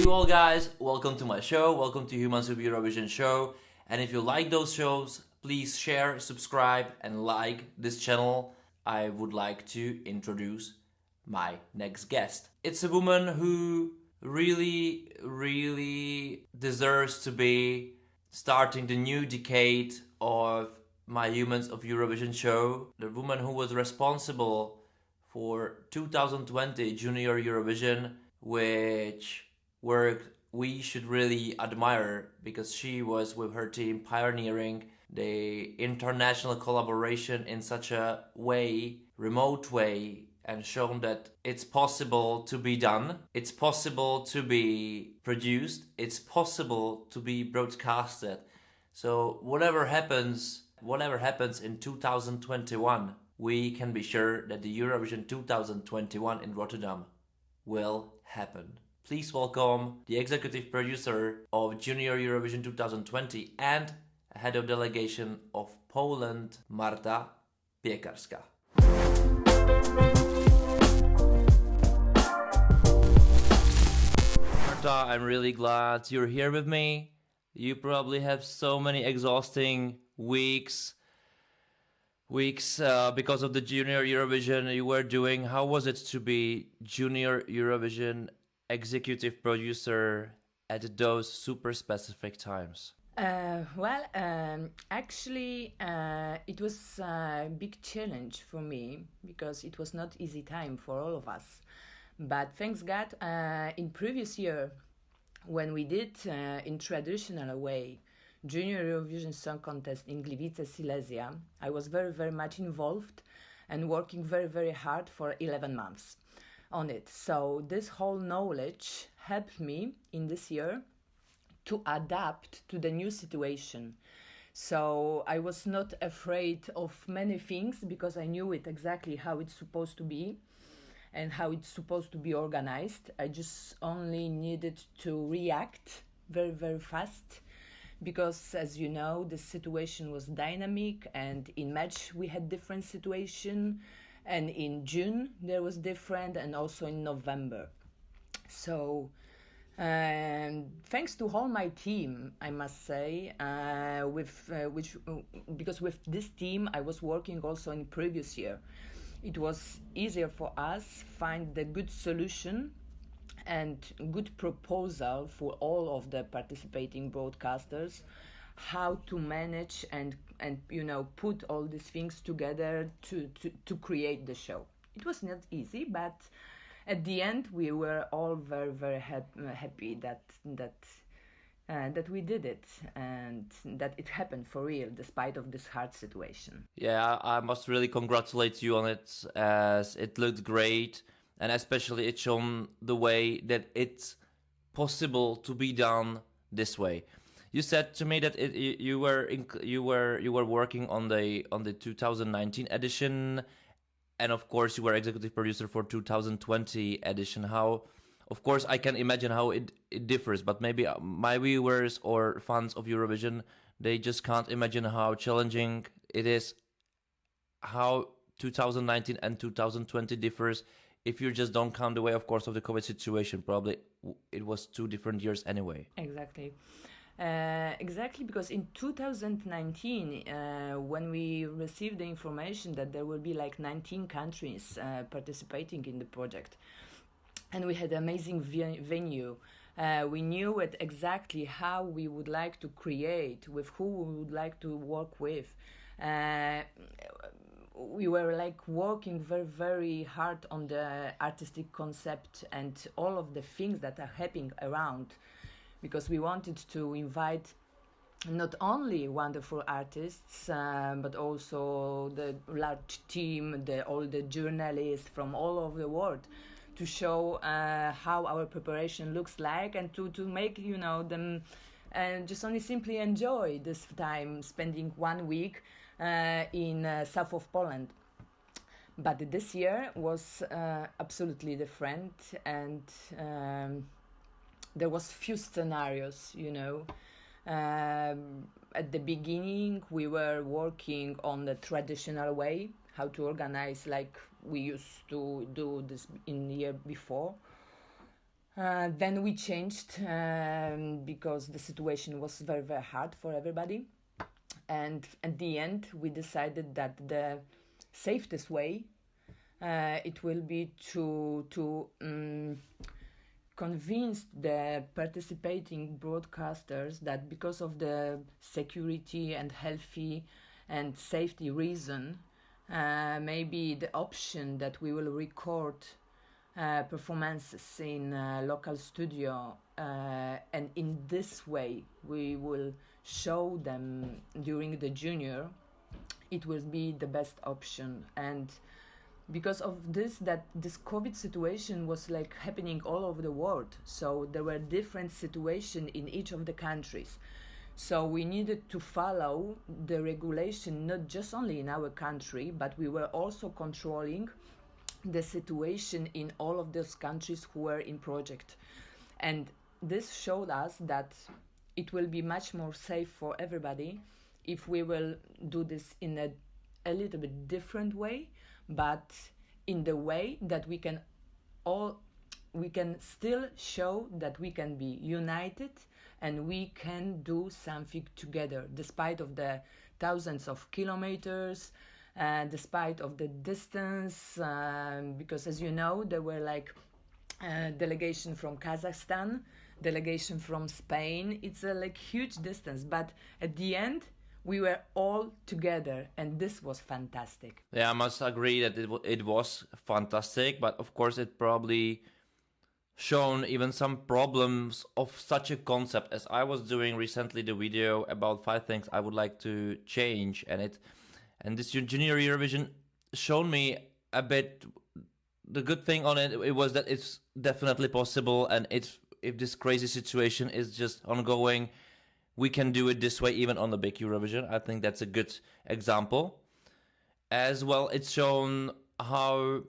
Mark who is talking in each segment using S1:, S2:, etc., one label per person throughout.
S1: you all guys, welcome to my show, welcome to Humans of Eurovision show. And if you like those shows, please share, subscribe and like this channel. I would like to introduce my next guest. It's a woman who really deserves to be starting the new decade of my Humans of Eurovision show. The woman who was responsible for 2020 Junior Eurovision, which work we should really admire because she was with her team pioneering the international collaboration in such a way, remote way, and shown that it's possible to be done, it's possible to be produced, it's possible to be broadcasted. So whatever happens in 2021, we can be sure that the Eurovision 2021 in Rotterdam will happen. Please welcome the executive producer of Junior Eurovision 2020 and Head of Delegation of Poland, Marta Piekarska. Marta, I'm really glad you're here with me. You probably have so many exhausting weeks because of the Junior Eurovision you were doing. How was it to be Junior Eurovision executive producer at those super specific times?
S2: Actually, it was a big challenge for me because it was not easy time for all of us. But thanks God, in previous year, when we did in traditional way Junior Eurovision Song Contest in Gliwice, Silesia, I was very much involved and working very hard for 11 months on it. So this whole knowledge helped me in this year to adapt to the new situation. So I was not afraid of many things because I knew it exactly how it's supposed to be and how it's supposed to be organized. I just only needed to react very fast because, as you know, the situation was dynamic, and in March we had different situation, and in June there was different, and also in November. So thanks to all my team, I must say, because with this team I was working also in previous year, it was easier for us find the good solution and good proposal for all of the participating broadcasters, how to manage and put all these things together to create the show. It was not easy, but at the end we were all very happy that we did it and that it happened for real despite of this hard situation.
S1: Yeah, I must really congratulate you on it, as it looked great, and especially it's shown the way that it's possible to be done this way. You said to me that you were working on the 2019 edition, and of course you were executive producer for 2020 edition. How, of course, I can imagine how it differs, but maybe my viewers or fans of Eurovision, they just can't imagine how challenging it is, how 2019 and 2020 differs. If you just don't count the way, of course, of the COVID situation, probably it was 2 different years anyway.
S2: Exactly, because in 2019, when we received the information that there will be like 19 countries participating in the project, and we had an amazing venue, we knew it exactly how we would like to create, with who we would like to work with. We were like working very hard on the artistic concept and all of the things that are happening around, because we wanted to invite not only wonderful artists, but also the large team, all the journalists from all over the world, to show how our preparation looks like, and to make them just only simply enjoy this time spending 1 week in south of Poland. But this year was absolutely different, and there was few scenarios. At the beginning we were working on the traditional way, how to organize like we used to do this in the year before. Then we changed because the situation was very, very hard for everybody. And at the end, we decided that the safest way it will be to convince the participating broadcasters that because of the security and healthy and safety reason, maybe the option that we will record performances in a local studio and in this way we will show them during the junior, it will be the best option. And because of this, that this COVID situation was like happening all over the world, so there were different situations in each of the countries, so we needed to follow the regulation not just only in our country, but we were also controlling the situation in all of those countries who were in project. And this showed us that it will be much more safe for everybody if we will do this in a little bit different way, but in the way that we can still show that we can be united and we can do something together despite of the thousands of kilometers, despite of the distance, because as you know there were like delegation from Kazakhstan, delegation from Spain. It's a like huge distance, but at the end we were all together and this was fantastic.
S1: Yeah, I must agree that it was fantastic, but of course it probably shown even some problems of such a concept, as I was doing recently the video about 5 things I would like to change, and this Junior Eurovision showed me a bit. The good thing on it was that it's definitely possible, and if this crazy situation is just ongoing, we can do it this way even on the big Eurovision. I think that's a good example. As well, it's shown how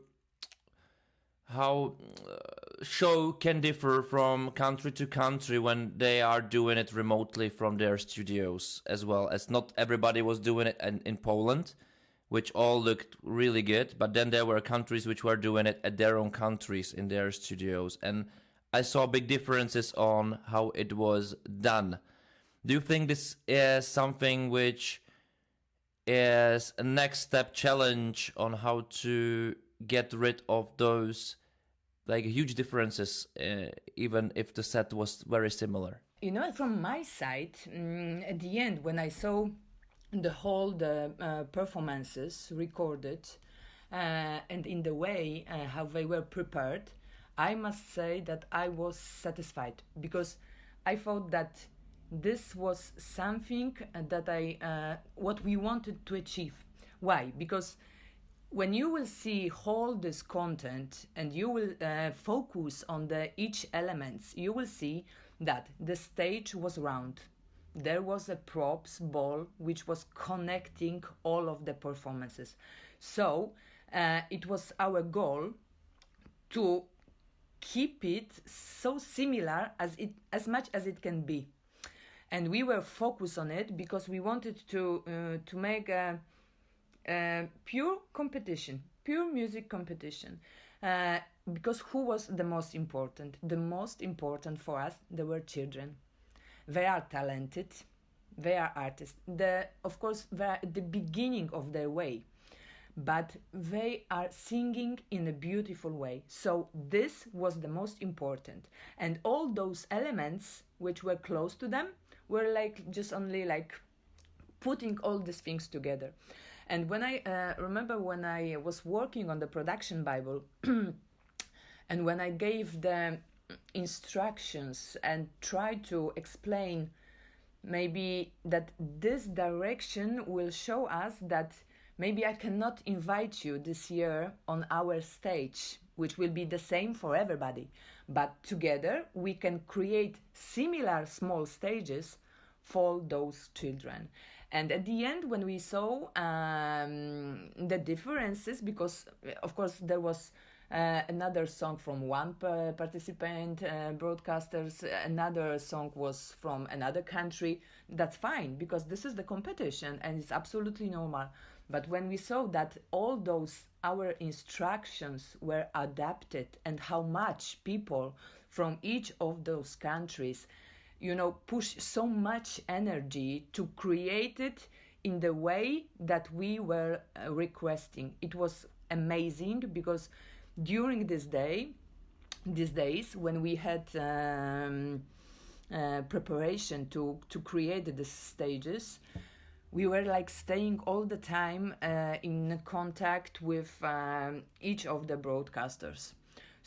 S1: show can differ from country to country when they are doing it remotely from their studios, as well as not everybody was doing it in Poland, which all looked really good, but then there were countries which were doing it at their own countries in their studios, and I saw big differences on how it was done. Do you think this is something which is a next step challenge on how to get rid of those like huge differences, even if the set was very similar?
S2: You know, from my side, at the end, when I saw the performances recorded and in the way how they were prepared, I must say that I was satisfied, because I thought that this was something that what we wanted to achieve. Why? Because when you will see all this content and you will focus on each elements, you will see that the stage was round. There was a props ball which was connecting all of the performances. So it was our goal to keep it so similar as much as it can be. And we were focused on it because we wanted to make a pure competition, pure music competition. Because who was the most important? The most important for us, they were children. They are talented, they are artists. Of course, they are at the beginning of their way, but they are singing in a beautiful way. So this was the most important. And all those elements which were close to them were like just only like putting all these things together. And when I remember when I was working on the production Bible and when I gave the instructions and tried to explain maybe that this direction will show us that maybe I cannot invite you this year on our stage, which will be the same for everybody, but together we can create similar small stages for those children. And at the end, when we saw the differences, because of course there was another song from one participant broadcasters, another song was from another country, that's fine, because this is the competition and it's absolutely normal. But when we saw that all those our instructions were adapted and how much people from each of those countries, push so much energy to create it in the way that we were requesting. It was amazing because during these days when we had preparation to create the stages, we were like staying all the time in contact with each of the broadcasters.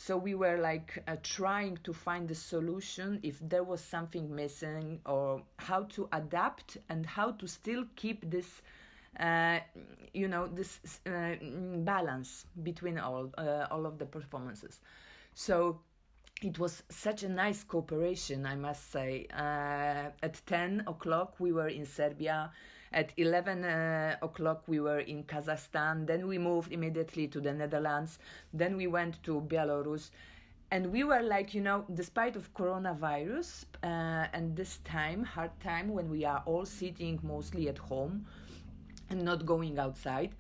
S2: So we were like trying to find a solution if there was something missing, or how to adapt and how to still keep this this balance between all of the performances. So it was such a nice cooperation, I must say. At 10 o'clock we were in Serbia, at 11 o'clock we were in Kazakhstan, then we moved immediately to the Netherlands, then we went to Belarus, and we were like, despite of coronavirus and this hard time when we are all sitting mostly at home and not going outside,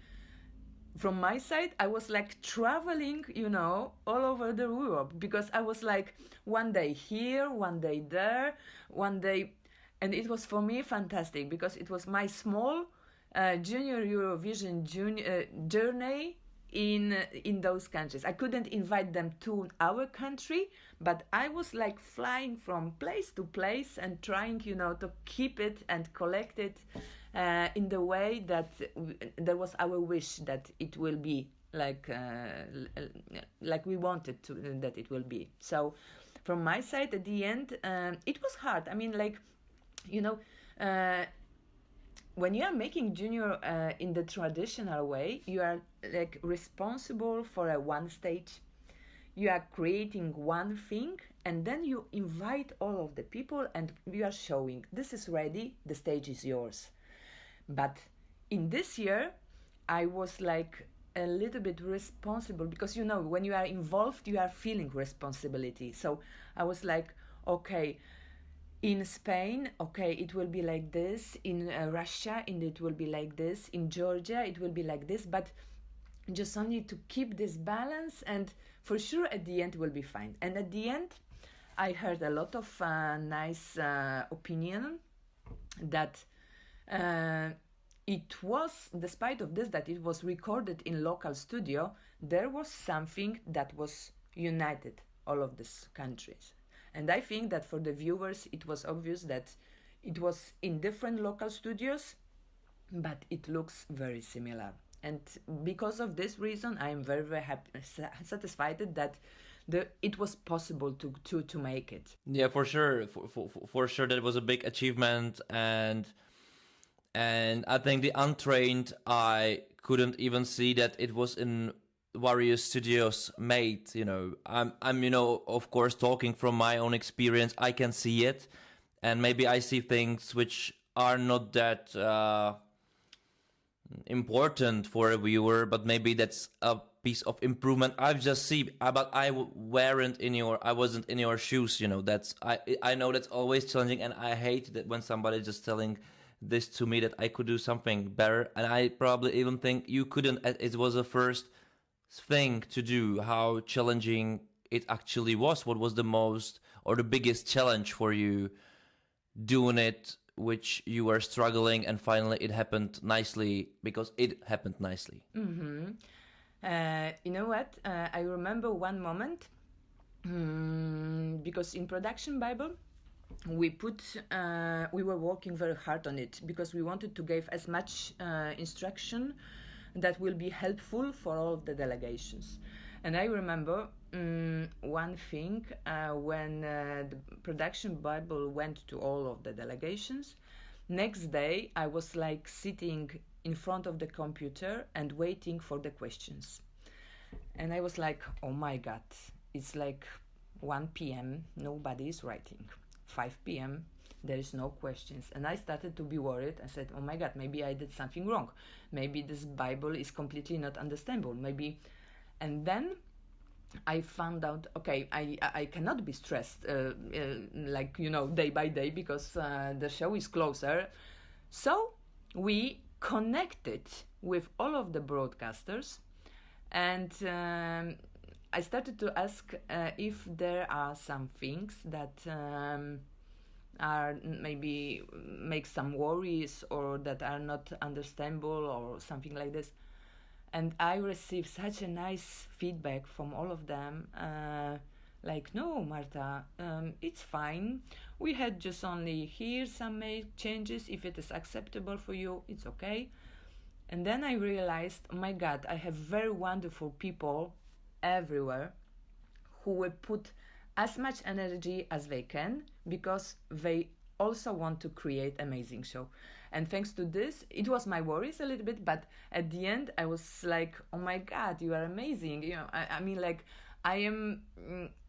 S2: from my side, I was like traveling, all over the Europe, because I was like one day here, one day there, one day, and it was for me fantastic because it was my small Junior Eurovision journey in those countries. I couldn't invite them to our country, but I was like flying from place to place and trying, to keep it and collect it in the way that there was our wish that it will be like we wanted to that it will be. So from my side, at the end, it was hard. I mean, like, when you are making junior in the traditional way, you are like responsible for one stage. You are creating one thing, and then you invite all of the people, and you are showing this is ready, the stage is yours. But in this year, I was like a little bit responsible because, when you are involved, you are feeling responsibility. So I was like, okay, in Spain, okay, it will be like this. In Russia, it will be like this. In Georgia, it will be like this. But just only to keep this balance, and for sure at the end will be fine. And at the end, I heard a lot of nice opinion that it was, despite of this, that it was recorded in local studio, there was something that was united all of these countries. And I think that for the viewers, it was obvious that it was in different local studios, but it looks very similar. And because of this reason, I am very, very happy, satisfied that it was possible to make it.
S1: Yeah, for sure. For sure, that was a big achievement, and I think the untrained eye couldn't even see that it was in various studios made. I'm of course talking from my own experience. I can see it, and maybe I see things which are not that important for a viewer, but maybe that's a piece of improvement I've just seen. But I wasn't in your shoes. That's I know that's always challenging, and I hate that when somebody just telling this to me that I could do something better, and I probably even think you couldn't. It was the first thing to do. How challenging it actually was. What was the most or the biggest challenge for you doing it, which you were struggling, and finally it happened nicely, because it happened nicely?
S2: Mm-hmm. You know what? I remember one moment, because in Production Bible, we were working very hard on it because we wanted to give as much instruction that will be helpful for all of the delegations. And I remember one thing when the Production Bible went to all of the delegations. Next day, I was like sitting in front of the computer and waiting for the questions. And I was like, oh my God, it's like 1 p.m., nobody is writing. 5 p.m., there is no questions. And I started to be worried. I said, oh my God, maybe I did something wrong. Maybe this Bible is completely not understandable. Maybe. And then I found out, okay, I cannot be stressed day by day, because the show is closer. So we connected with all of the broadcasters And I started to ask if there are some things that are maybe make some worries or that are not understandable or something like this. And I received such a nice feedback from all of them. Like, no, Marta, it's fine. We had just only here some changes. If it is acceptable for you, it's okay. And then I realized, oh my God, I have very wonderful people everywhere who will put as much energy as they can because they also want to create amazing show. And thanks to this, it was my worries a little bit, but at the end I was like, oh my God, you are amazing. You know, I mean, like, I am,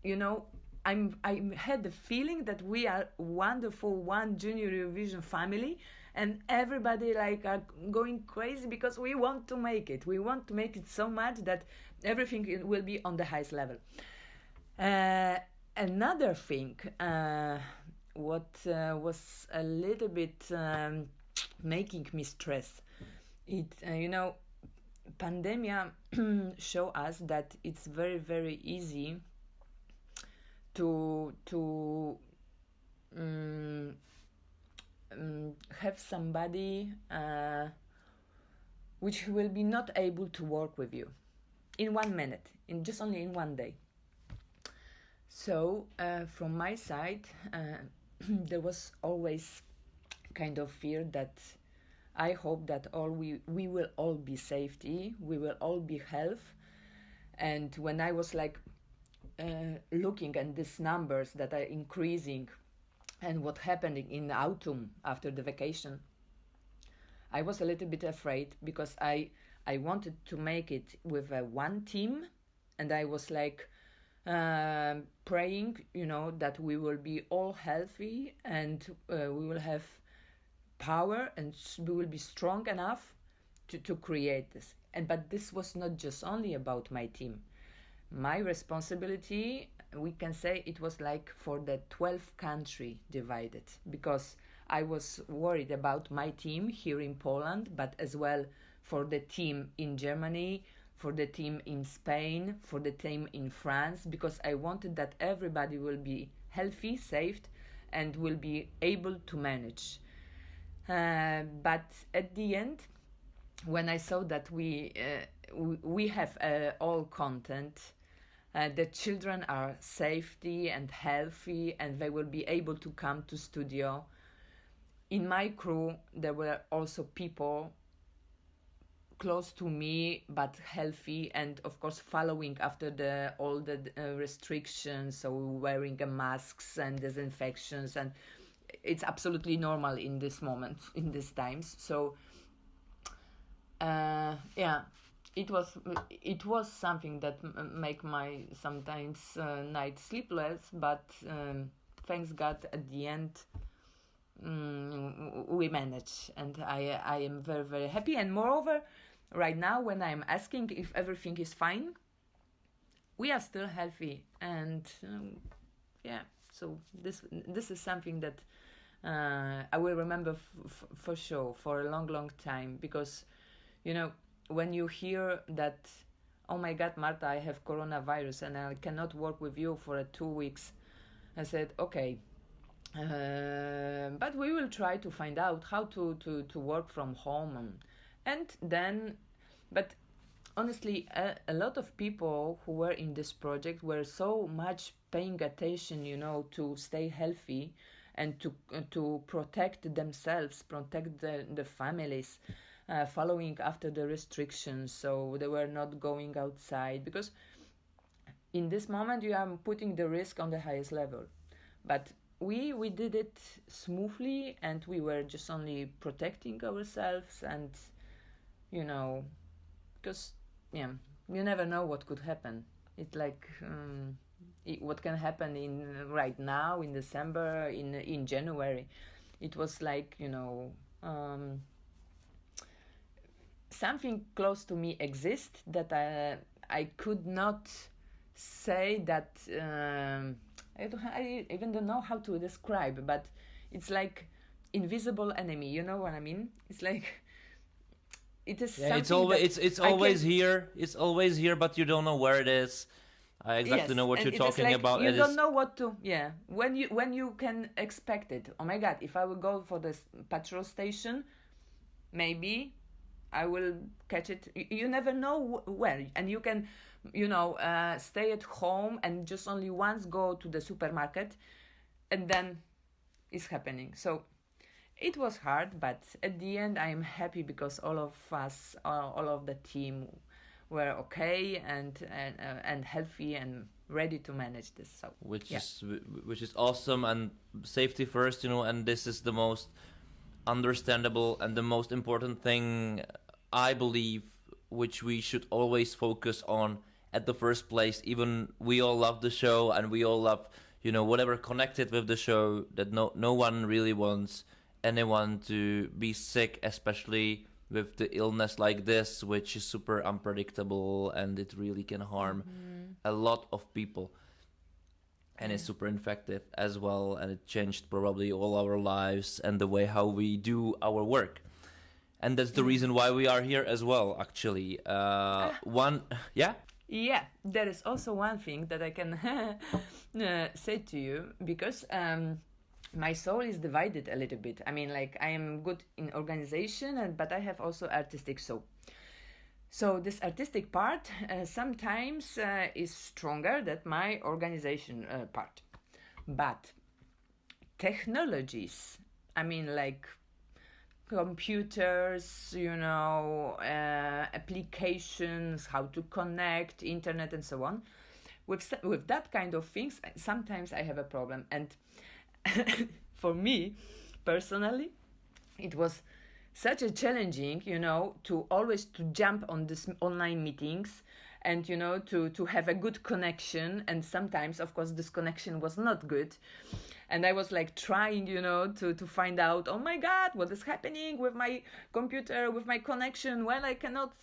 S2: you know, I had the feeling that we are wonderful one Junior Eurovision family, and everybody like are going crazy because we want to make it. We want to make it so much that everything will be on the highest level. Another thing, what was a little bit making me stress, pandemia show us that it's very, very easy to have somebody which will be not able to work with you in 1 minute, in just only in 1 day. So from my side, there was always kind of fear that I hope that we will all be safety, we will all be health. And when I was like looking at these numbers that are increasing and what happened in autumn after the vacation, I was a little bit afraid because I wanted to make it with one team, and I was like praying, that we will be all healthy and we will have power and we will be strong enough to create this. But this was not just only about my team. My responsibility, we can say, it was like for the 12 country divided, because I was worried about my team here in Poland, but as well for the team in Germany, for the team in Spain, for the team in France, because I wanted that everybody will be healthy, safe, and will be able to manage. But at the end, when I saw that we have all content, the children are safety and healthy, and they will be able to come to studio. In my crew, there were also people close to me but healthy, and of course following after all the restrictions, so wearing masks and disinfections, and it's absolutely normal in this moment, in these times. So it was something that make my sometimes night sleepless, but thanks God at the end we manage, and I am very, very happy. And moreover, right now when I'm asking if everything is fine, we are still healthy, and so this is something that I will remember for sure for a long time, because when you hear that, oh my God, Marta, I have coronavirus and I cannot work with you for 2 weeks, I said, okay, but we will try to find out how to work from home. And then, but honestly, a lot of people who were in this project were so much paying attention, to stay healthy and to protect themselves, protect the families, following after the restrictions, so they were not going outside, because in this moment you are putting the risk on the highest level. But we did it smoothly, and we were just only protecting ourselves, and because you never know what could happen. It's like what can happen in right now in December, in January. It was like something close to me exists that I could not say that. I even don't know how to describe, but it's like invisible enemy. You know what I mean? It's like it is
S1: Yeah,
S2: something
S1: it's always here. It's always here, but you don't know where it is. I exactly know what
S2: and
S1: you're
S2: it is
S1: talking
S2: like
S1: about.
S2: you
S1: It
S2: don't
S1: is
S2: know what to. Yeah, when you can expect it. Oh my God! If I will go for this petrol station, maybe I will catch it. You never know where, and you can, stay at home and just only once go to the supermarket, and then it's happening. So it was hard, but at the end, I am happy because all of us, all of the team, were okay and healthy and ready to manage this. So
S1: which
S2: yeah.
S1: is which is awesome, and safety first, and this is the most understandable and the most important thing, I believe, which we should always focus on at the first place. Even we all love the show and we all love, whatever connected with the show, that no one really wants anyone to be sick, especially with the illness like this, which is super unpredictable and it really can harm a lot of people. And it's super infective as well, and it changed probably all our lives and the way how we do our work. And that's the reason why we are here as well, actually. One, yeah?
S2: Yeah, there is also one thing that I can say to you, because my soul is divided a little bit. I mean, like, I am good in organization, but I have also artistic soul. So this artistic part sometimes is stronger than my organization part. But technologies, I mean, like computers, applications, how to connect, internet, and so on. With that kind of things, sometimes I have a problem. And for me, personally, it was such a challenging, to always to jump on this online meetings and, to have a good connection. And sometimes, of course, this connection was not good. And I was like trying, to find out, oh my God, what is happening with my computer, with my connection? Well, I cannot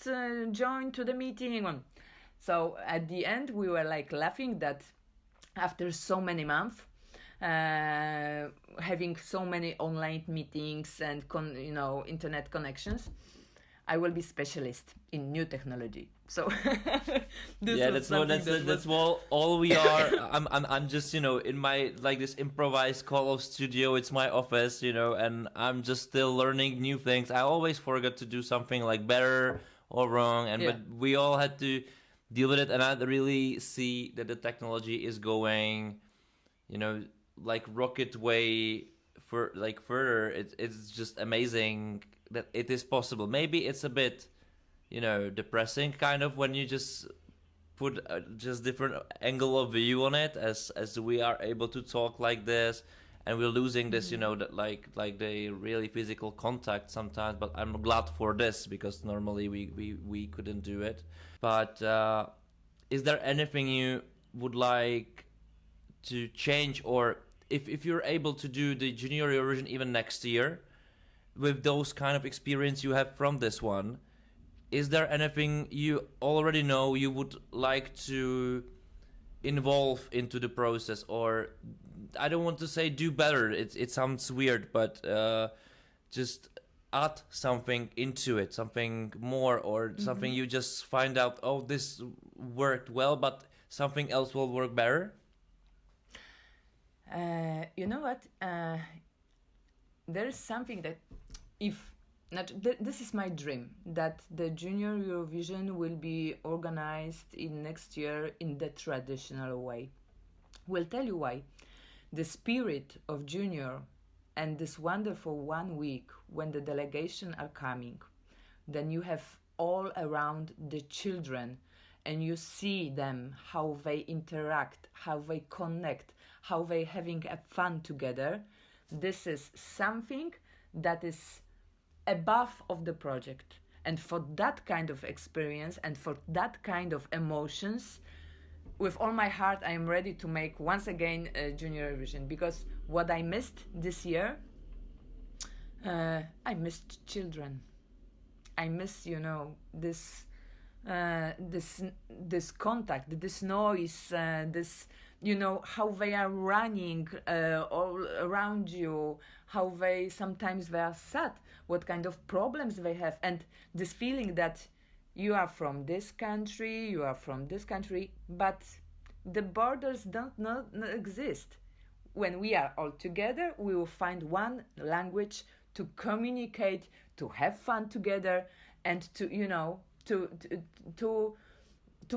S2: join to the meeting. So at the end, we were like laughing that after so many months, having so many online meetings and internet connections, I will be specialist in new technology. So
S1: that's all we are. I'm just in my like this improvised call of studio. It's my office, and I'm just still learning new things. I always forget to do something like better or wrong, but we all had to deal with it. And I really see that the technology is going, like rocket way for like further. It's just amazing that it is possible. Maybe it's a bit depressing kind of when you just put just different angle of view on it, as we are able to talk like this, and we're losing this that like the really physical contact sometimes. But I'm glad for this, because normally we couldn't do it. But is there anything you would like to change, or if you're able to do the Junior Eurovision even next year with those kind of experience you have from this one, is there anything you already know you would like to involve into the process? Or I don't want to say do better, it sounds weird, but just add something into it, something more, or something you just find out, oh, this worked well, but something else will work better?
S2: You know what? There is something that, if not, this is my dream, that the Junior Eurovision will be organized in next year in the traditional way. We'll tell you why. The spirit of Junior and this wonderful 1 week when the delegation are coming, then you have all around the children, and you see them, how they interact, how they connect, how they having a fun together. This is something that is above of the project. And for that kind of experience and for that kind of emotions, with all my heart, I am ready to make once again a Junior Eurovision. Because what I missed this year, I missed children. I miss, this contact, this noise, how they are running all around you, how sometimes they are sad, what kind of problems they have, and this feeling that you are from this country, but the borders don't not exist. When we are all together, we will find one language to communicate, to have fun together, and to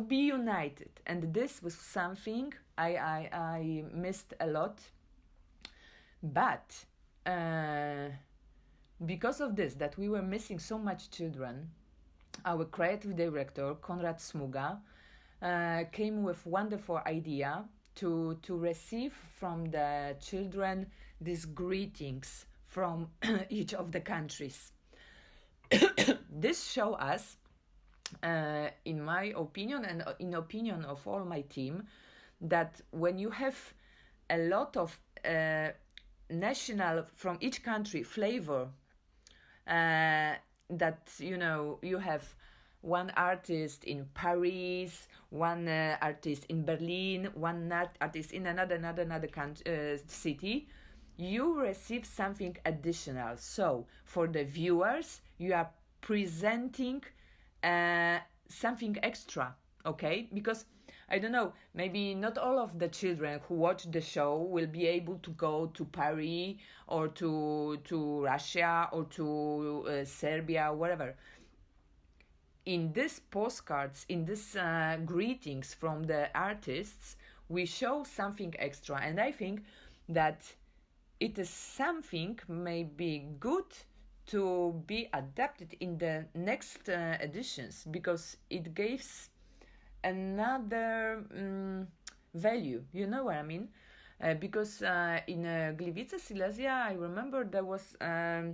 S2: be united. And this was something I missed a lot. But because of this, that we were missing so much children, our creative director, Konrad Smuga, came with wonderful idea to receive from the children these greetings from each of the countries. This show us, in my opinion and in opinion of all my team, that when you have a lot of national from each country flavor, that you have one artist in Paris, one artist in Berlin, one artist in another city, you receive something additional. So for the viewers, you are presenting something extra, okay? Because I don't know, maybe not all of the children who watch the show will be able to go to Paris or to Russia or to Serbia, whatever. In these postcards, in these greetings from the artists, we show something extra. And I think that it is something maybe good to be adapted in the next editions, because it gives another value, you know what I mean? Because in Gliwice, Silesia, I remember there was a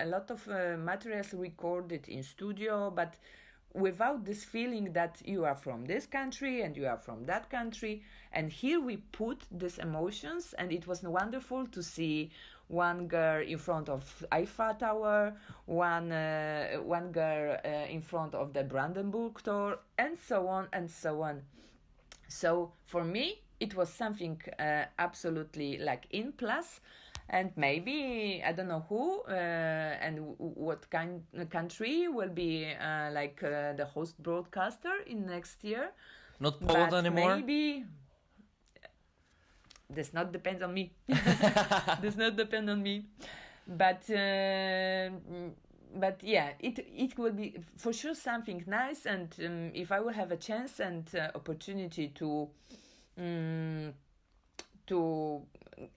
S2: lot of materials recorded in studio, but without this feeling that you are from this country and you are from that country. And here we put these emotions, and it was wonderful to see one girl in front of Eiffel Tower, one girl in front of the Brandenburg Tor, and so on and so on. So for me, it was something absolutely like in plus. And maybe I don't know who and what country will be like the host broadcaster in next year.
S1: Not Poland anymore.
S2: Maybe does not depend on me. Does not depend on me. But yeah, it will be for sure something nice. And if I will have a chance and opportunity to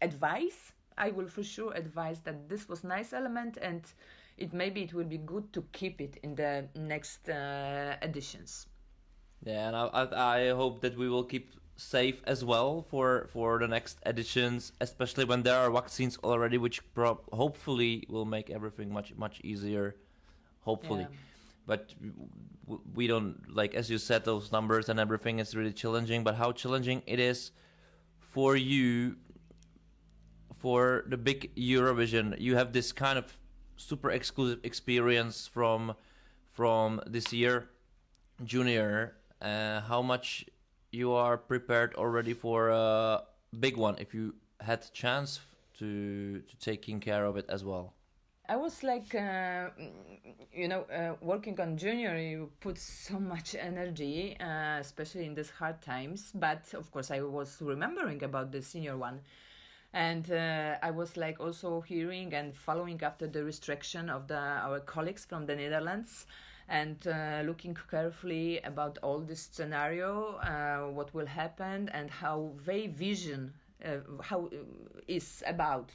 S2: advise, I will for sure advise that this was nice element, and maybe it will be good to keep it in the next editions.
S1: Yeah, and I hope that we will keep safe as well for the next editions, especially when there are vaccines already, which hopefully will make everything much easier. Hopefully. Yeah. But we don't, like, as you said, those numbers and everything is really challenging. But how challenging it is for you, for the big Eurovision. You have this kind of super exclusive experience from this year, Junior. How much you are prepared already for a big one, if you had chance to taking care of it as well?
S2: I was like, working on Junior, you put so much energy, especially in these hard times. But of course, I was remembering about the senior one. And I was like also hearing and following after the restriction of our colleagues from the Netherlands, and looking carefully about all this scenario, what will happen, and how they vision how is about,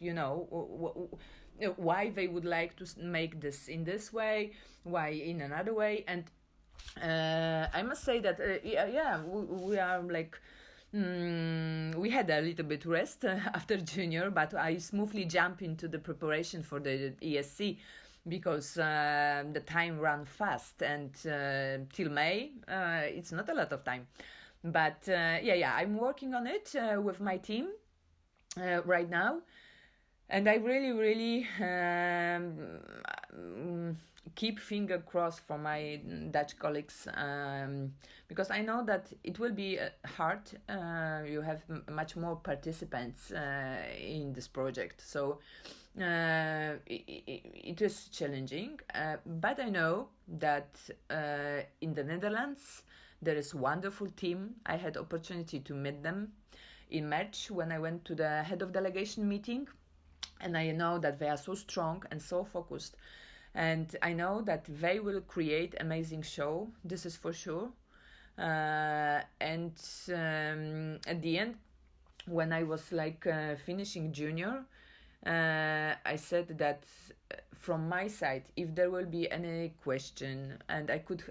S2: why they would like to make this in this way, why in another way. And I must say that we are like we had a little bit rest after Junior, but I smoothly jumped into the preparation for the ESC, because the time ran fast, and till May it's not a lot of time. But I'm working on it with my team right now, and I really keep finger crossed for my Dutch colleagues, because I know that it will be hard. You have much more participants in this project, so it is challenging. But I know that in the Netherlands there is a wonderful team. I had opportunity to meet them in March when I went to the Head of Delegation meeting, and I know that they are so strong and so focused. And I know that they will create amazing show. This is for sure. And at the end, when I was finishing junior, I said that from my side, if there will be any question and I could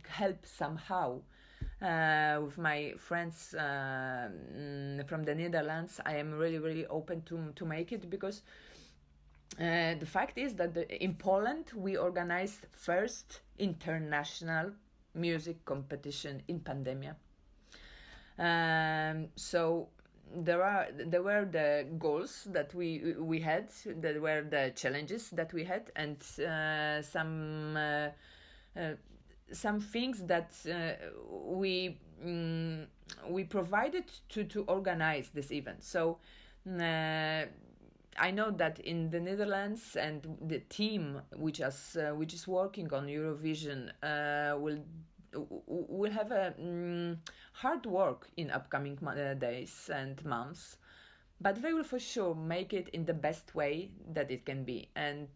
S2: help somehow with my friends from the Netherlands, I am really, really open to make it, because the fact is that in Poland we organized first international music competition in pandemia. So there were the goals that we had, there were the challenges that we had, and some things that we provided to organize this event. So I know that in the Netherlands, and the team which is working on Eurovision will have a hard work in upcoming days and months, but they will for sure make it in the best way that it can be. And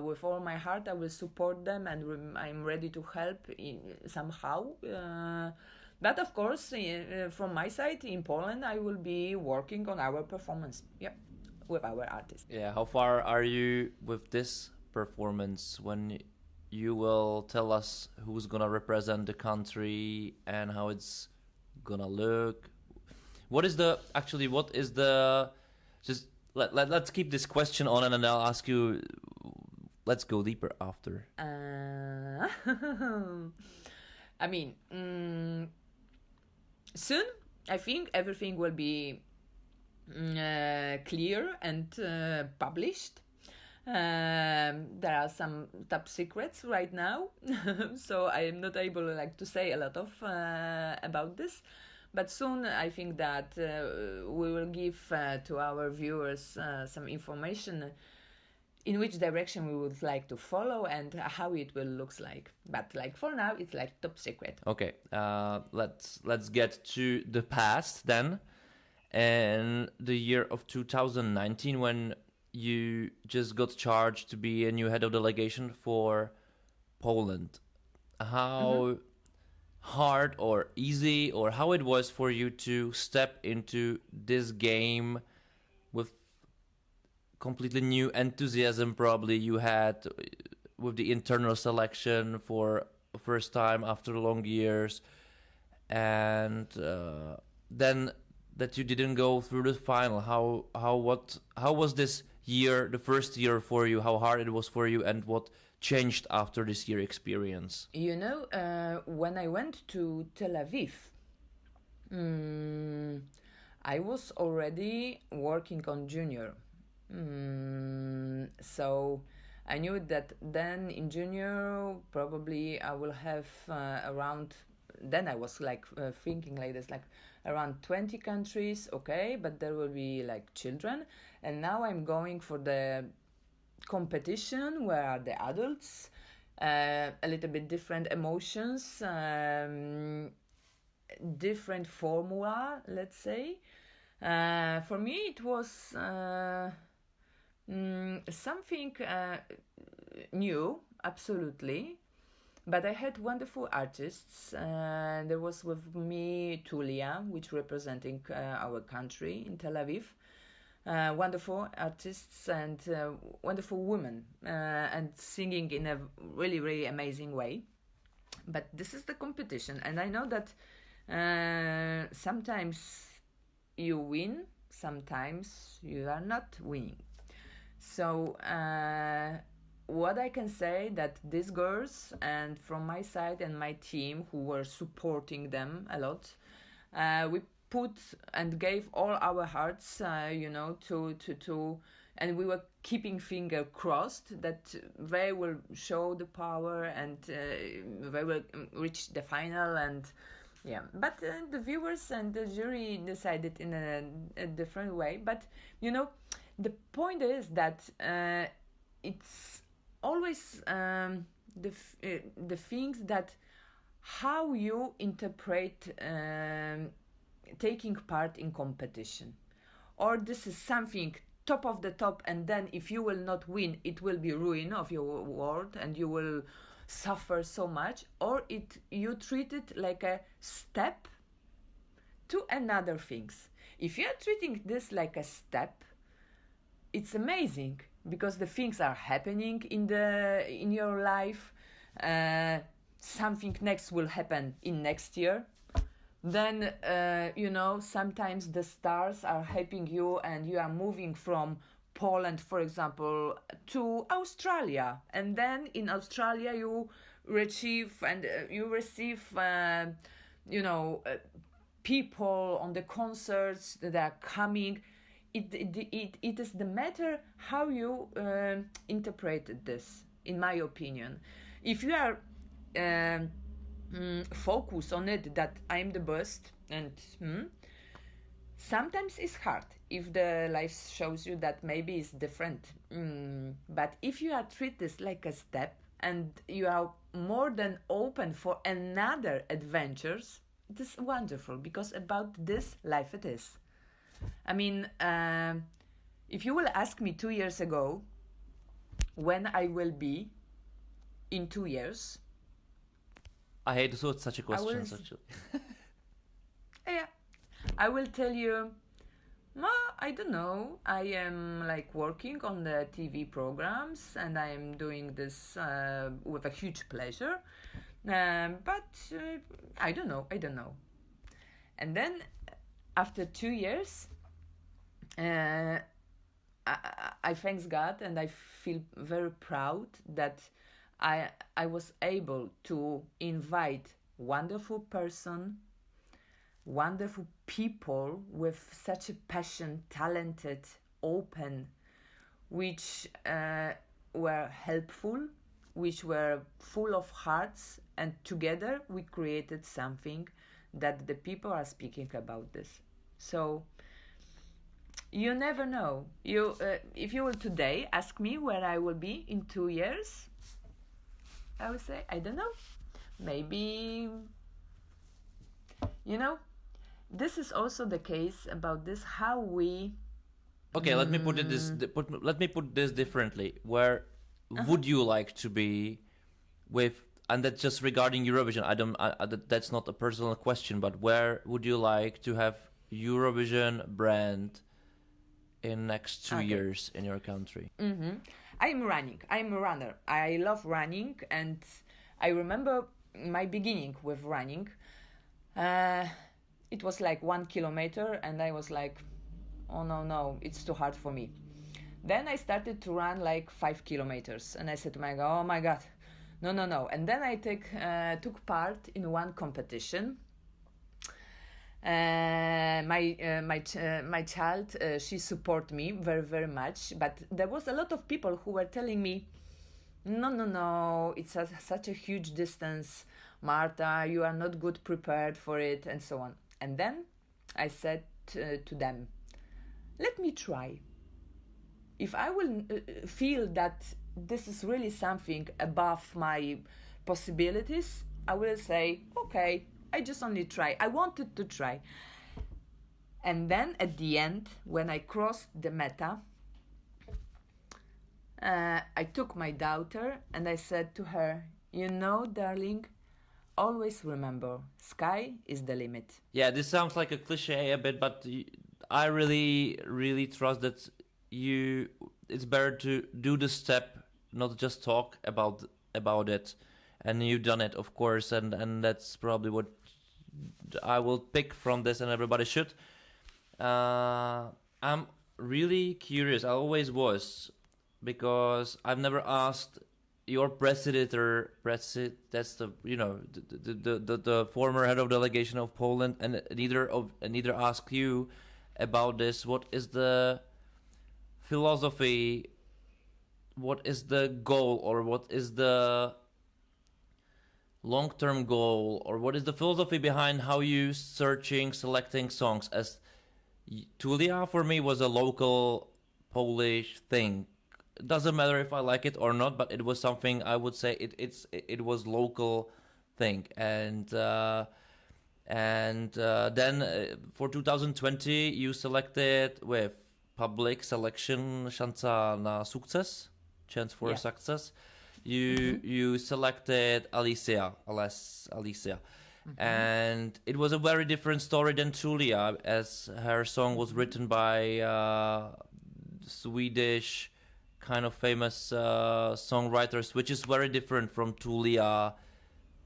S2: with all my heart, I will support them, and I'm ready to help somehow. But of course, from my side in Poland, I will be working on our performance. Yeah. With our artists.
S1: Yeah, how far are you with this performance, when you will tell us who's gonna represent the country and how it's gonna look? Let's keep this question on, and then I'll ask you, let's go deeper after.
S2: I mean, soon I think everything will be clear and published. There are some top secrets right now, so I am not able to say a lot of about this. But soon I think that we will give to our viewers some information in which direction we would like to follow and how it will looks like. But for now, it's top secret.
S1: Okay, let's get to the past then. And the year of 2019, when you just got charged to be a new head of delegation for Poland. How hard or easy, or how it was for you to step into this game with completely new enthusiasm probably you had with the internal selection for the first time after long years, and then that you didn't go through the final. How was this year, the first year for you? How hard it was for you, and what changed after this year experience?
S2: When I went to Tel Aviv, I was already working on Junior. So I knew that then in Junior probably I will have around, then I was thinking this, around 20 countries, okay, but there will be children. And now I'm going for the competition where are the adults, a little bit different emotions, different formula, let's say. For me it was something new, absolutely. But I had wonderful artists. There was with me Tulia, which representing our country in Tel Aviv. Wonderful artists and wonderful women, and singing in a really, really amazing way. But this is the competition, and I know that sometimes you win, sometimes you are not winning. So what I can say that these girls, and from my side and my team who were supporting them a lot, we put and gave all our hearts, to and we were keeping finger crossed that they will show the power and they will reach the final. And yeah, but the viewers and the jury decided in a different way. But the point is that it's always the things that how you interpret taking part in competition, or this is something top of the top, and then if you will not win, it will be ruin of your world and you will suffer so much, or you treat it like a step to another things. If you are treating this like a step, it's amazing because the things are happening in your life. Something next will happen in next year. Then sometimes the stars are helping you and you are moving from Poland, for example, to Australia, and then in Australia you receive people on the concerts that are coming. It is the matter how you interpret this, in my opinion. If you are focus on it that I'm the best, and sometimes it's hard if the life shows you that maybe it's different. But if you are treat this like a step and you are more than open for another adventures, it is wonderful, because about this life it is. I mean, if you will ask me 2 years ago when I will be in 2 years,
S1: I hate such a question.
S2: Yeah, I will tell you, I don't know. I am like working on the TV programs and I am doing this with a huge pleasure. But I don't know. And then after 2 years, I thank God and I feel very proud that I was able to invite wonderful person, wonderful people with such a passion, talented, open, which were helpful, which were full of hearts, and together we created something that the people are speaking about this. So you never know. If you will today ask me where I will be in 2 years, I would say, I don't know. Maybe, this is also the case about this, how we...
S1: Okay, let me put this differently. Where would you like to be with, and that's just regarding Eurovision. That's not a personal question, but where would you like to have Eurovision brand in next 2 years in your country?
S2: I'm a runner. I love running, and I remember my beginning with running. It was like 1 kilometer, and I was like, oh no, it's too hard for me. Then I started to run like 5 kilometers, and I said to my God, oh my God, no. And then I took part in one competition. My child, she support me very, very much, but there was a lot of people who were telling me, no, it's such a huge distance, Marta, you are not good prepared for it, and so on. And then I said to them, let me try. If I will feel that this is really something above my possibilities, I will say, okay, I just only try. I wanted to try. And then at the end, when I crossed the meta, I took my daughter and I said to her, darling, always remember, sky is the limit.
S1: Yeah, this sounds like a cliche a bit, but I really, really trust that it's better to do the step, not just talk about it. And you've done it, of course, and that's probably what I will pick from this, and everybody should. I'm really curious. I always was, because I've never asked your president, that's the former head of delegation of Poland, and neither asked you about this. What is the philosophy, what is the goal, or what is the long-term goal, or what is the philosophy behind how you selecting songs? As Tulia for me was a local Polish thing. It doesn't matter if I like it or not, but it was something I would say it was local thing. And then for 2020 you selected with public selection Szansa na sukces, chance for success. You selected Alicia, and it was a very different story than Tulia, as her song was written by Swedish kind of famous songwriters, which is very different from Tulia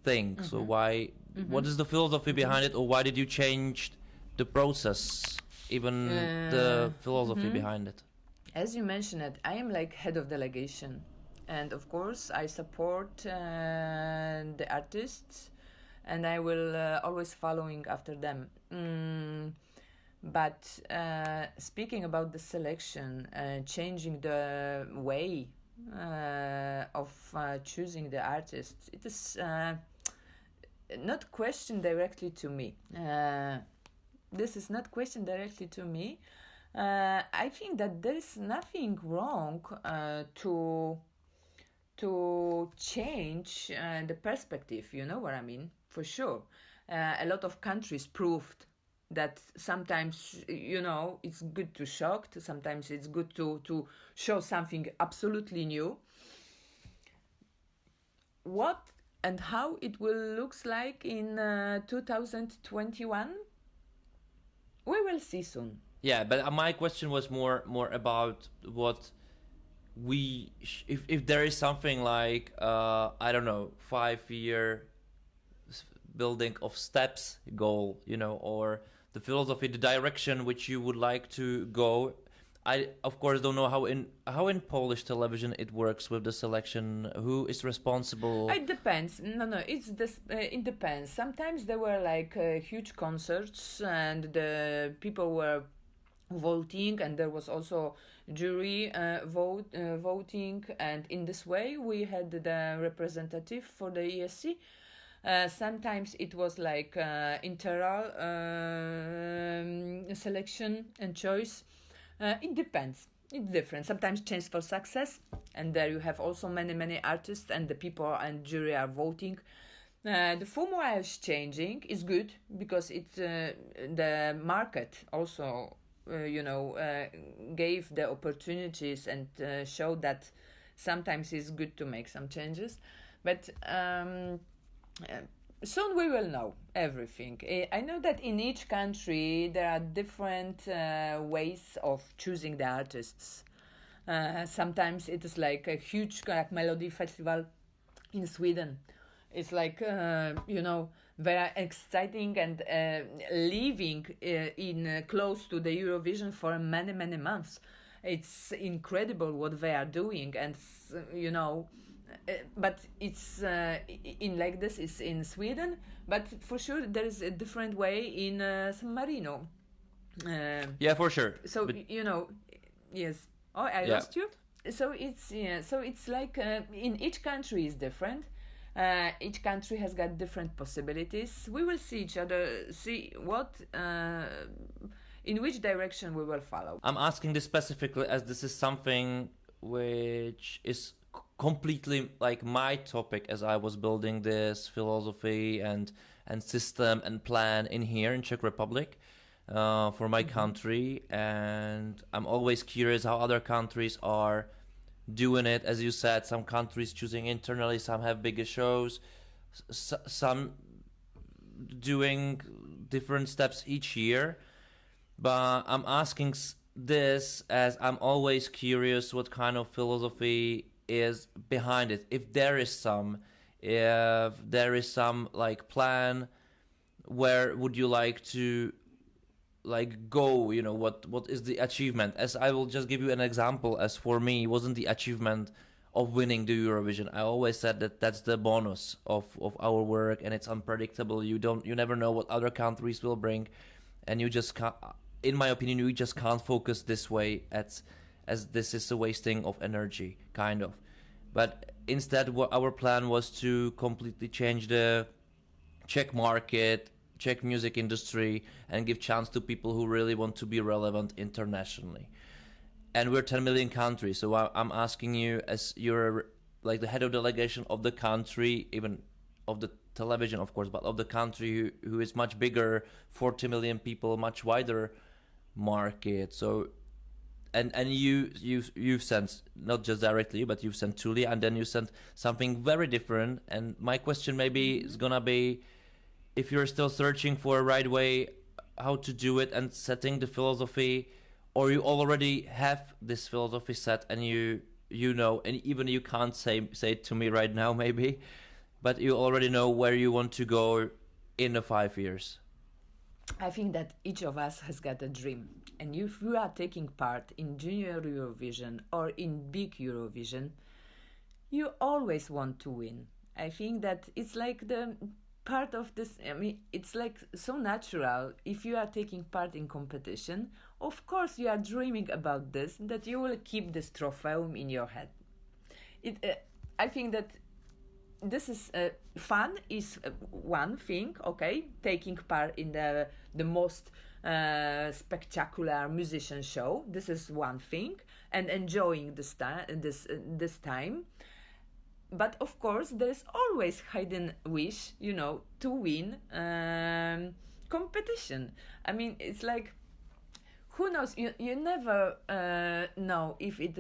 S1: thing. So why? What is the philosophy behind it, or why did you change the process, even the philosophy behind it?
S2: As you mentioned it, I am like head of delegation, and of course I support the artists, and I will always following after them. But speaking about the selection, changing the way of choosing the artists, it is not questioned directly to me. This is not questioned directly to me. I think that there is nothing wrong to change the perspective. You know what I mean? For sure. A lot of countries proved that sometimes, it's good to shock, sometimes it's good to show something absolutely new. What and how it will looks like in 2021, we will see soon.
S1: Yeah, but my question was more about what if there is something like I don't know, 5-year building of steps goal, or the philosophy, the direction which you would like to go. I of course don't know how in Polish television it works with the selection. Who is responsible?
S2: It depends. It's this. It depends. Sometimes there were like huge concerts, and the people were voting, and there was also jury voting, and in this way we had the representative for the ESC. Sometimes it was like internal selection and choice. It depends. It's different. Sometimes chance for success, and there you have also many artists, and the people and jury are voting. The formula is changing. Is good because it's the market also gave the opportunities and showed that sometimes it's good to make some changes, but soon we will know everything. I know that in each country there are different ways of choosing the artists. Sometimes it is like a huge melody festival in Sweden. It's like very exciting and living in close to the Eurovision for many months. It's incredible what they are doing, and but it's in like this is in Sweden, but for sure there is a different way in San Marino.
S1: Yeah, for sure.
S2: So but, yes. Oh, I lost you. So it's like in each country is different. Each country has got different possibilities. We will see what in which direction we will follow.
S1: I'm asking this specifically as this is something which is completely like my topic as I was building this philosophy and system and plan in here in Czech Republic for my country, and I'm always curious how other countries are doing it. As you said, some countries choosing internally, some have bigger shows, some doing different steps each year, but I'm asking this as I'm always curious what kind of philosophy is behind it, if there is some like plan, where would you like to like go, what is the achievement? As I will just give you an example, as for me, it wasn't the achievement of winning the Eurovision. I always said that that's the bonus of our work, and it's unpredictable. You never know what other countries will bring, and you just can't, in my opinion, you just can't focus this way as this is a wasting of energy, kind of. But instead, our plan was to completely change the Czech market, Czech music industry, and give chance to people who really want to be relevant internationally. And we're 10 million country, so I'm asking you, as you're like the head of delegation of the country, even of the television, of course, but of the country who is much bigger, 40 million people, much wider market. So, and you've sent not just directly, but you've sent Tulia, and then you sent something very different. And my question maybe is gonna be, if you're still searching for a right way how to do it and setting the philosophy, or you already have this philosophy set and you know, and even you can't say it to me right now maybe, but you already know where you want to go in the 5 years.
S2: I think that each of us has got a dream, and if you are taking part in Junior Eurovision or in big Eurovision, you always want to win. I think that it's like the part of this, I mean, it's like so natural. If you are taking part in competition, of course you are dreaming about this, that you will keep this trophy in your head. I think that this is fun is one thing, okay, taking part in the most spectacular musician show, this is one thing, and enjoying this time. But of course, there is always hidden wish, to win competition. I mean, it's like, who knows? You never know if it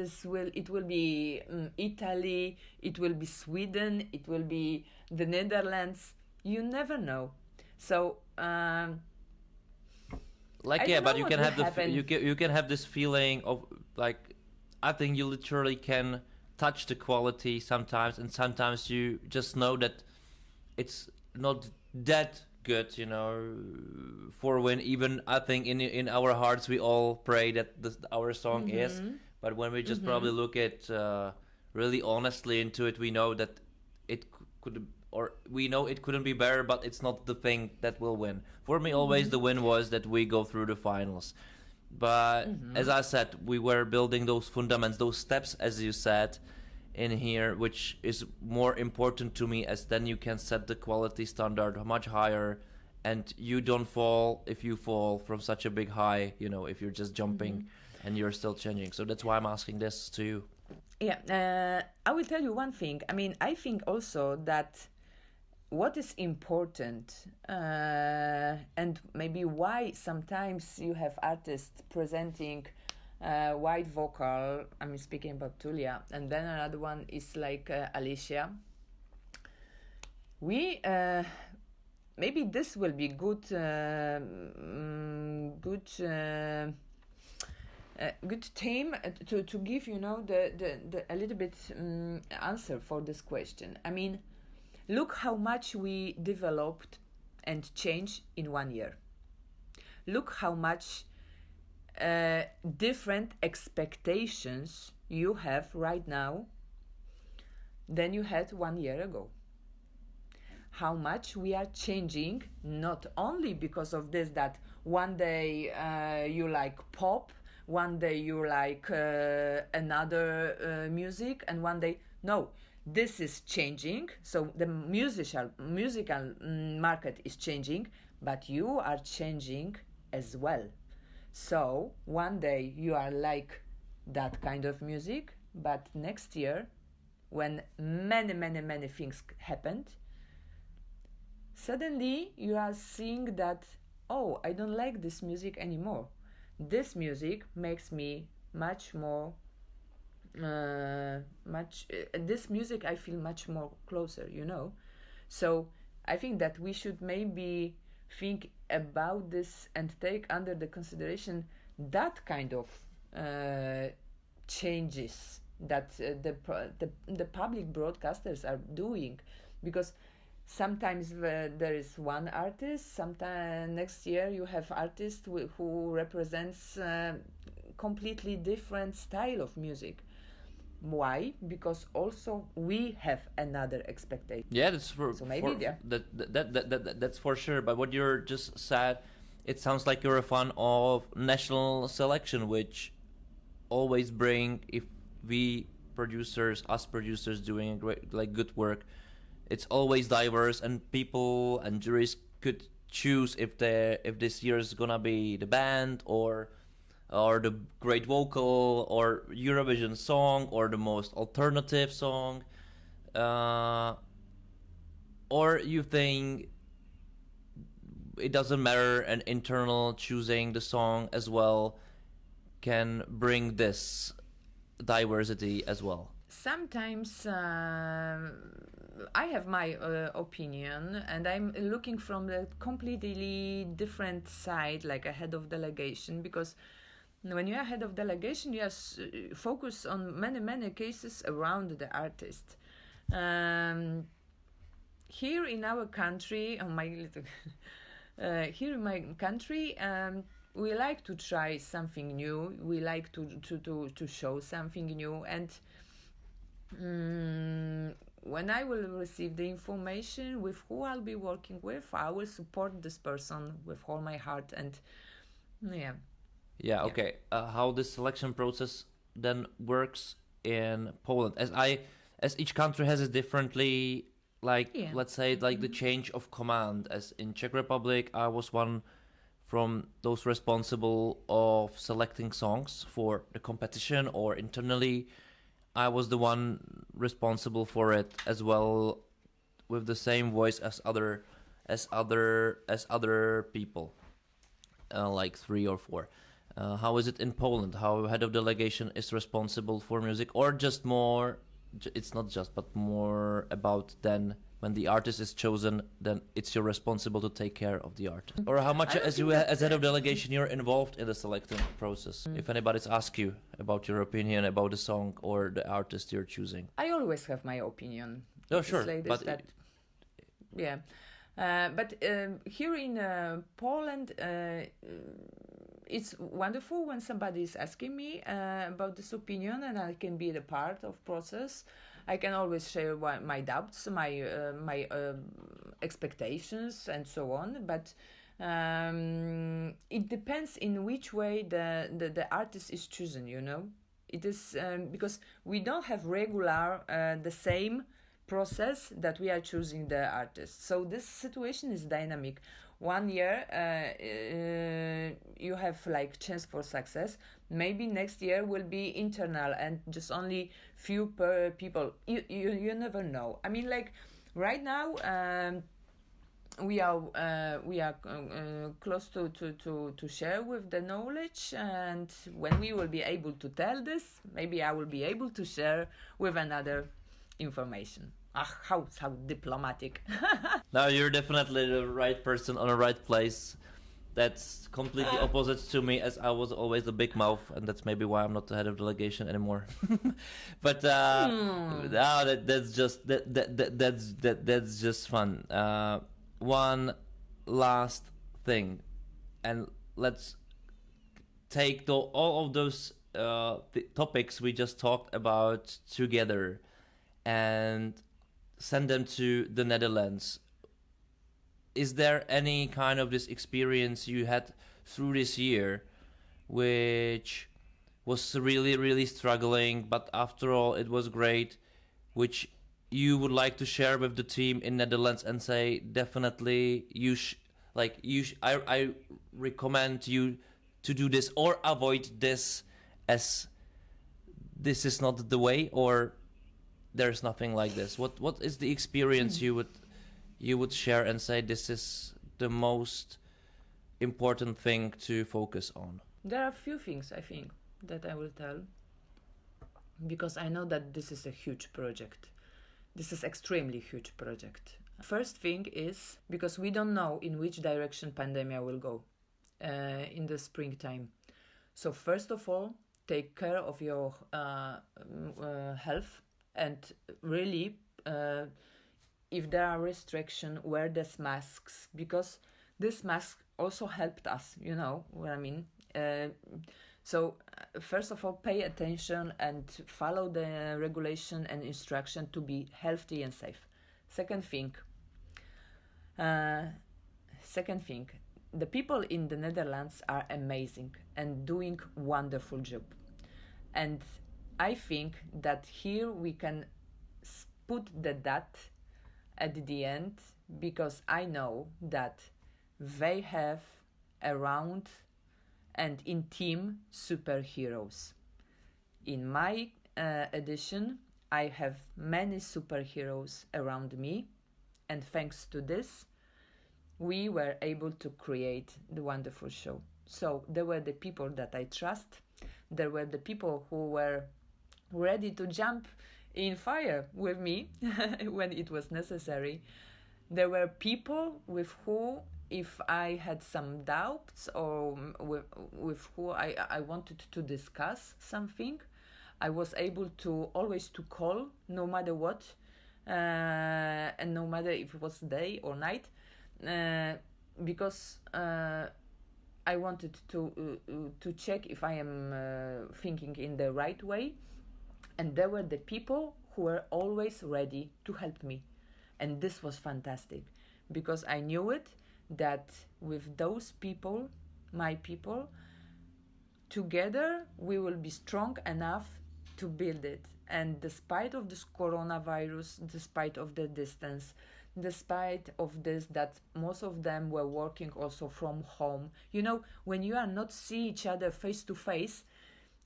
S2: will be Italy, it will be Sweden, it will be the Netherlands. You never know. So,
S1: but you can have you can have this feeling of like, I think you literally can touch the quality sometimes, and sometimes you just know that it's not that good, for when even I think in our hearts we all pray that our song is, but when we just probably look at really honestly into it, we know that it could, or we know it couldn't be better, but it's not the thing that will win. For me, always the win was that we go through the finals. But as I said, we were building those fundamentals, those steps, as you said in here, which is more important to me, as then you can set the quality standard much higher, and you don't fall if you fall from such a big high, if you're just jumping and you're still changing. So that's why I'm asking this to you.
S2: Yeah, I will tell you one thing. I mean, I think also that what is important, and maybe why sometimes you have artists presenting white vocal, I mean, speaking about Tulia, and then another one is like Alicia. We maybe this will be good theme to give the a little bit answer for this question. I mean, look how much we developed and changed in 1 year. Look how much different expectations you have right now than you had 1 year ago. How much we are changing, not only because of this, that one day you like pop, one day you like another music, and one day, no, this is changing. So the musical market is changing, but you are changing as well. So one day you are like that kind of music, but next year, when many things happened, suddenly you are seeing that, oh, I don't like this music anymore. This music makes me much more this music I feel much more closer, So I think that we should maybe think about this and take under the consideration that kind of changes that the public broadcasters are doing, because sometimes there is one artist, sometimes next year you have artists who represents completely different style of music. Why? Because also we have another expectation.
S1: Yeah, that's that's for sure. But what you're just said, it sounds like you're a fan of national selection, which always bring, if we producers, us producers doing a great, like, good work, it's always diverse, and people and juries could choose if this year is gonna be the band or the great vocal or Eurovision song or the most alternative song, or you think it doesn't matter, and internal choosing the song as well can bring this diversity as well?
S2: Sometimes I have my opinion, and I'm looking from a completely different side, like a head of delegation, because when you are head of delegation, you are focus on many cases around the artist. Here in our country, here in my country, we like to try something new. We like to show something new, and when I will receive the information with who I'll be working with, I will support this person with all my heart. And
S1: yeah, okay. How this selection process then works in Poland, as each country has it differently, like, let's say, like the change of command. As in Czech Republic, I was one from those responsible of selecting songs for the competition, or internally I was the one responsible for it as well, with the same voice as other people, like 3 or 4. How is it in Poland? How head of delegation is responsible for music, or just more? It's not just, but more about then when the artist is chosen, then it's your responsible to take care of the artist. Or how much, as head of delegation, you're involved in the selecting process? If anybody's asked you about your opinion about the song or the artist you're choosing.
S2: I always have my opinion.
S1: Oh, sure.
S2: Like this, but here in Poland, it's wonderful when somebody is asking me about this opinion, and I can be the part of process. I can always share my doubts, my expectations, and so on. But it depends in which way the artist is chosen. It is because we don't have regular the same process that we are choosing the artist. So this situation is dynamic. 1 year you have like chance for success. Maybe next year will be internal and just only few people. You never know. I mean, like right now we are close to share with the knowledge, and when we will be able to tell this, maybe I will be able to share with another information. How diplomatic.
S1: Now you're definitely the right person on the right place. That's completely opposite to me, as I was always the big mouth, and that's maybe why I'm not the head of delegation anymore. But that's just fun. One last thing, and let's take all of those topics we just talked about together and send them to the Netherlands. Is there any kind of this experience you had through this year which was really, really struggling, but after all it was great, which you would like to share with the team in Netherlands and say, definitely I recommend you to do this or avoid this, as this is not the way, or there's nothing like this? What is the experience you would share and say this is the most important thing to focus on?
S2: There are a few things, I think, that I will tell, because I know that this is a huge project. This is extremely huge project. First thing is because we don't know in which direction pandemic will go in the springtime. So first of all, take care of your health, and really if there are restrictions, wear these masks, because this mask also helped us, you know what I mean. So first of all, pay attention and follow the regulation and instruction to be healthy and safe. Second thing, the people in the Netherlands are amazing and doing wonderful job. And I think that here we can put the dot at the end, because I know that they have around and in team superheroes. In my edition, I have many superheroes around me, and thanks to this, we were able to create the wonderful show. So there were the people that I trust, there were the people who were ready to jump in fire with me when it was necessary. There were people with who, if I had some doubts or with who I wanted to discuss something, I was able to always to call, no matter what, and no matter if it was day or night, because I wanted to check if I am thinking in the right way. And there were the people who were always ready to help me. And this was fantastic, because I knew it, that with those people, my people, together we will be strong enough to build it. And despite of this coronavirus, despite of the distance, despite of this, that most of them were working also from home, when you are not see each other face to face,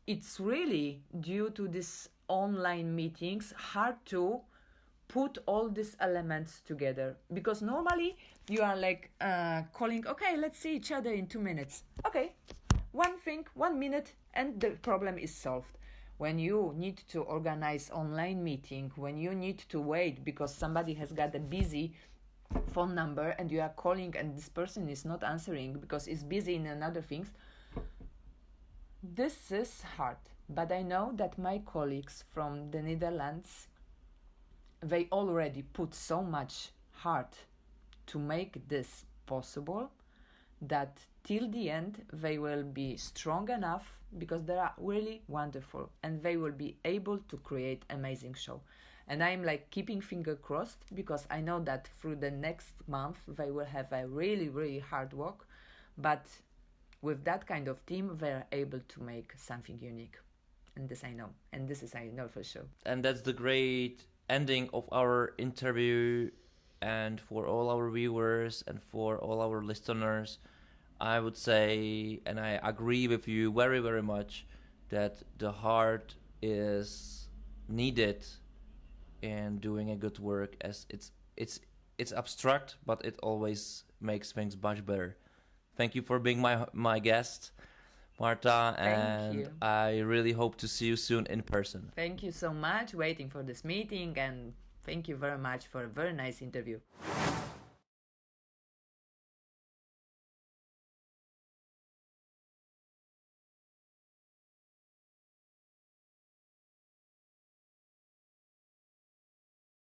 S2: it's really, due to these online meetings, hard to put all these elements together, because normally you are like calling, okay, let's see each other in 2 minutes, okay, one thing, 1 minute, and the problem is solved. When you need to organize online meeting, when you need to wait because somebody has got a busy phone number and you are calling and this person is not answering because it's busy in another things, this is hard. But I know that my colleagues from the Netherlands, they already put so much heart to make this possible, that till the end they will be strong enough, because they are really wonderful, and they will be able to create amazing show. And I'm like keeping finger crossed, because I know that through the next month they will have a really, really hard work, but with that kind of team they're able to make something unique. And this I know, and this is I know for sure.
S1: And that's the great ending of our interview. And for all our viewers and for all our listeners, I would say, and I agree with you very, very much, that the heart is needed in doing a good work, as it's abstract, but it always makes things much better. Thank you for being my guest, Marta, and I really hope to see you soon in person.
S2: Thank you so much, waiting for this meeting, and thank you very much for a very nice interview.